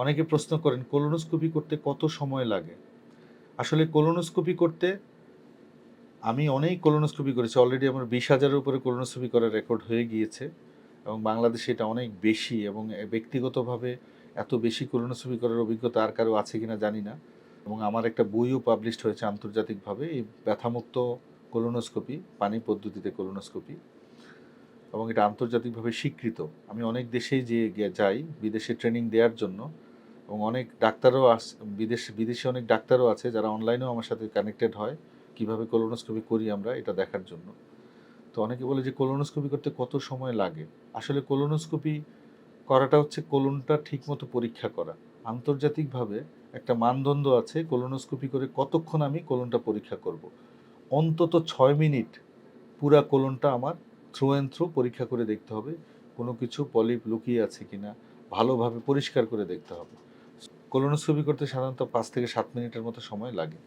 অনেকে প্রশ্ন করেন কোলোনোস্কোপি করতে কত সময় লাগে? আসলে কোলোনোস্কোপি করতে আমি অনেক কোলোনোস্কোপি করেছি। অলরেডি আমার ২০,০০০ এর উপরে কোলোনোস্কোপি করার রেকর্ড হয়ে গিয়েছে এবং বাংলাদেশে এটা অনেক বেশি এবং ব্যক্তিগতভাবে এত বেশি কোলোনোস্কোপি করার অভিজ্ঞতা আর কারো আছে কিনা জানি না। এবং আমার একটা বইও পাবলিশড হয়েছে আন্তর্জাতিকভাবে এই ব্যথামুক্ত কোলোনোস্কোপি, পানি পদ্ধতিতে কোলোনোস্কোপি এবং এটা আন্তর্জাতিকভাবে স্বীকৃত। আমি অনেক দেশেই যাই বিদেশে ট্রেনিং দেওয়ার জন্য এবং অনেক ডাক্তারও বিদেশি অনেক ডাক্তারও আছে যারা অনলাইনেও আমার সাথে কানেক্টেড হয় কিভাবে কোলোনোস্কোপি করি আমরা এটা দেখার জন্য। তো অনেকে বলে যে কোলোনোস্কোপি করতে কত সময় লাগে? আসলে কোলোনোস্কোপি করাটা হচ্ছে কোলনটা ঠিকমতো পরীক্ষা করা। আন্তর্জাতিকভাবে একটা মানদণ্ড আছে কোলোনোস্কোপি করে কতক্ষণ আমি কোলনটা পরীক্ষা করব। অন্তত ৬ মিনিট পুরা কোলনটা আমার থ্রু অ্যান্ড থ্রু পরীক্ষা করে দেখতে হবে। কোনো কিছু পলিপ লুকিয়ে আছে কিনা ভালোভাবে পরিষ্কার করে দেখতে হবে। কোলোনোস্কোপি করতে সাধারণত ৫ থেকে ৭ মিনিটের মতো সময় লাগে।